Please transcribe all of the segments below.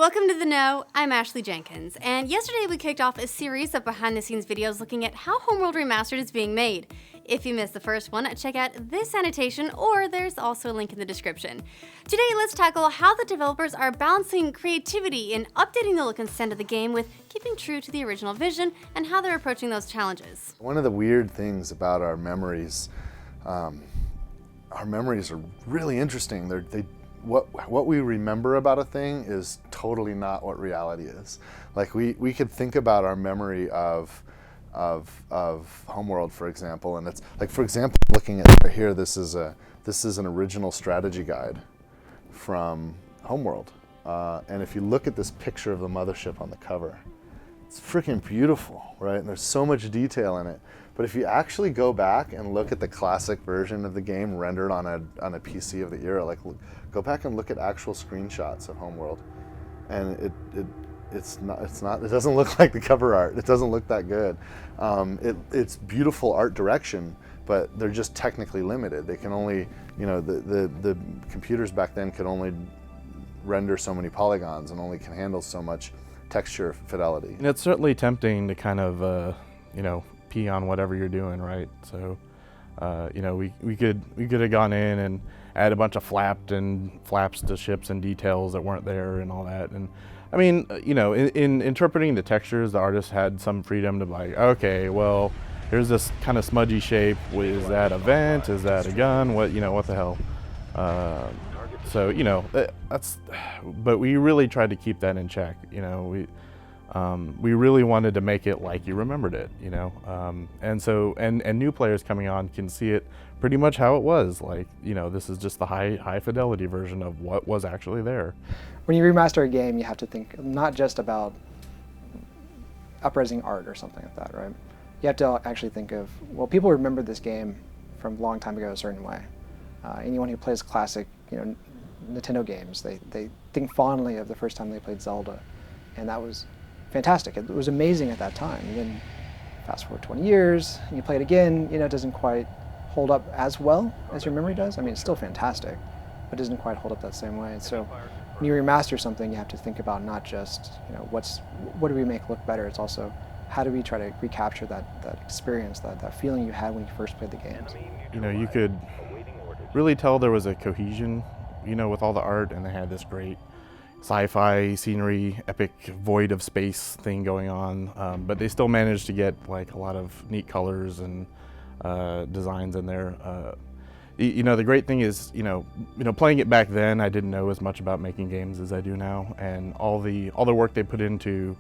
Welcome to The Know, I'm Ashley Jenkins, and yesterday we kicked off a series of behind-the-scenes videos looking at how Homeworld Remastered is being made. If you missed the first one, check out this annotation, or there's also a link in the description. Today, let's tackle how the developers are balancing creativity and updating the look and sound of the game with keeping true to the original vision and how they're approaching those challenges. One of the weird things about our memories are really interesting. What we remember about a thing is totally not what reality is. Like we could think about our memory of Homeworld, for example, and it's like, for example, looking at right here, this is an original strategy guide from Homeworld, and if you look at this picture of the mothership on the cover, it's freaking beautiful, right? And there's so much detail in it. But if you actually go back and look at the classic version of the game rendered on a PC of the era, like go back and look at actual screenshots of Homeworld, and it doesn't look like the cover art. It doesn't look that good. It's beautiful art direction, but they're just technically limited. They can only, the computers back then could only render so many polygons and only can handle so much texture fidelity. And it's certainly tempting to kind of, pee on whatever you're doing, right? So, we could have gone in and add a bunch of flaps to ships and details that weren't there and all that. And I mean, in interpreting the textures, the artist had some freedom to like, okay, well, here's this kind of smudgy shape. Is that a vent? Is that a gun? What the hell? But we really tried to keep that in check. We really wanted to make it like you remembered it, and new players coming on can see it pretty much how it was. Like, this is just the high fidelity version of what was actually there. When you remaster a game, you have to think not just about upresing art or something like that, right? You have to actually think of, well, people remember this game from a long time ago a certain way. Anyone who plays classic, Nintendo games, they think fondly of the first time they played Zelda, and that was fantastic. It was amazing at that time. And then fast forward 20 years, and you play it again, it doesn't quite hold up as well as your memory does. I mean, it's still fantastic, but it doesn't quite hold up that same way. And so when you remaster something, you have to think about not just, what do we make look better? It's also, how do we try to recapture that experience, that feeling you had when you first played the games? You could really tell there was a cohesion, with all the art, and they had this great sci-fi scenery, epic void of space thing going on, but they still managed to get like a lot of neat colors and designs in there. The great thing is, playing it back then, I didn't know as much about making games as I do now, and all the work they put into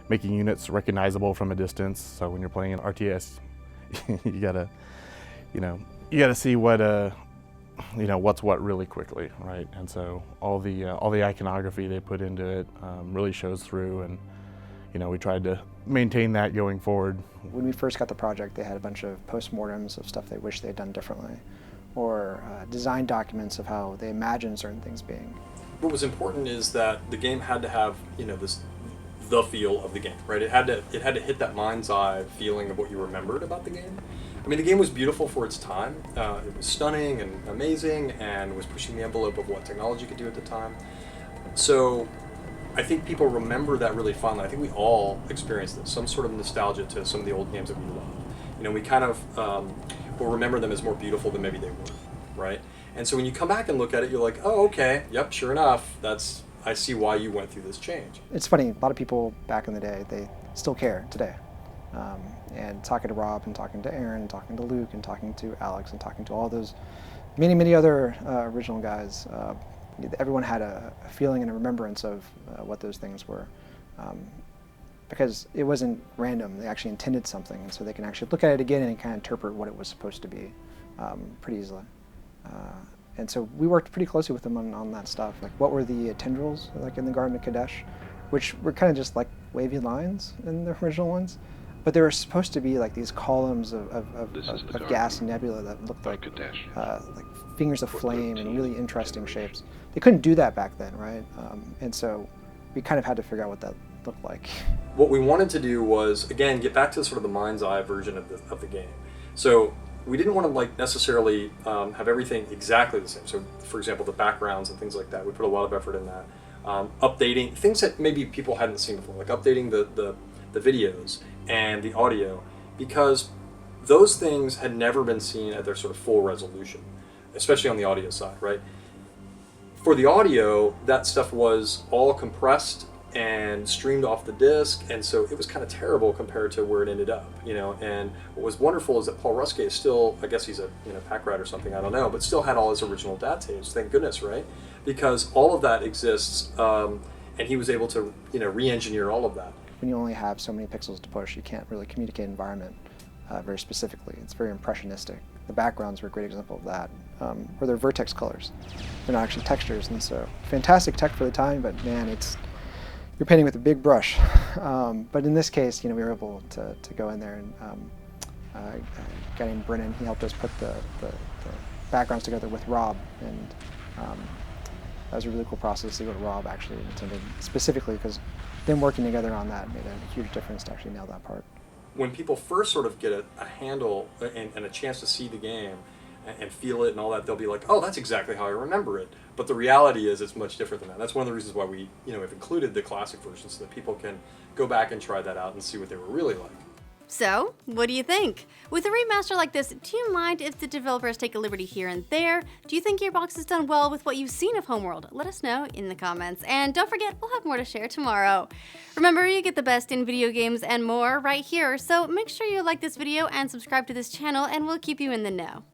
making units recognizable from a distance. So when you're playing an RTS, you gotta see what's what really quickly, right? And so all the iconography they put into it really shows through, and we tried to maintain that going forward. When we first got the project, they had a bunch of postmortems of stuff they wish they'd done differently, or design documents of how they imagined certain things being. What was important is that the game had to have the feel of the game, right? It had to hit that mind's eye feeling of what you remembered about the game. I mean, the game was beautiful for its time. It was stunning and amazing, and was pushing the envelope of what technology could do at the time. So I think people remember that really fondly. I think we all experienced this, some sort of nostalgia to some of the old games that we love. We kind of will remember them as more beautiful than maybe they were, right? And so when you come back and look at it, you're like, oh, okay, yep, sure enough, I see why you went through this change. It's funny, a lot of people back in the day, they still care today. And talking to Rob, and talking to Aaron, and talking to Luke, and talking to Alex, and talking to all those many other original guys, everyone had a feeling and a remembrance of what those things were, because it wasn't random. They actually intended something, and so they can actually look at it again and kind of interpret what it was supposed to be pretty easily. And so we worked pretty closely with them on that stuff. Like, what were the tendrils, like in the Garden of Kadesh, which were kind of just like wavy lines in the original ones. But there were supposed to be like these columns of gas nebula that looked like fingers of flame and really interesting shapes. They couldn't do that back then, right? And so we kind of had to figure out what that looked like. What we wanted to do was, again, get back to sort of the mind's eye version of the game. So we didn't want to necessarily have everything exactly the same. So, for example, the backgrounds and things like that, we put a lot of effort in that. updating things that maybe people hadn't seen before, like updating the videos and the audio, because those things had never been seen at their sort of full resolution, especially on the audio side, right? For the audio, that stuff was all compressed and streamed off the disc, and so it was kind of terrible compared to where it ended up, you know. And what was wonderful is that Paul Ruskay is still, I guess he's a pack rat or something, I don't know, but still had all his original DAT tapes, thank goodness, right? Because all of that exists, and he was able to re-engineer all of that. When you only have so many pixels to push, you can't really communicate environment very specifically. It's very impressionistic. The backgrounds were a great example of that, where they're vertex colors. They're not actually textures, and so fantastic tech for the time, but man, you're painting with a big brush. But in this case, we were able to go in there, and a guy named Brennan, he helped us put the backgrounds together with Rob, and that was a really cool process to go to Rob actually intended specifically, because them working together on that made a huge difference to actually nail that part. When people first sort of get a handle and a chance to see the game and feel it and all that, they'll be like, oh, that's exactly how I remember it. But the reality is it's much different than that. That's one of the reasons why we have included the classic version, so that people can go back and try that out and see what they were really like. So, what do you think? With a remaster like this, do you mind if the developers take a liberty here and there? Do you think Gearbox has done well with what you've seen of Homeworld? Let us know in the comments. And don't forget, we'll have more to share tomorrow. Remember, you get the best in video games and more right here, so make sure you like this video and subscribe to this channel, and we'll keep you in the know.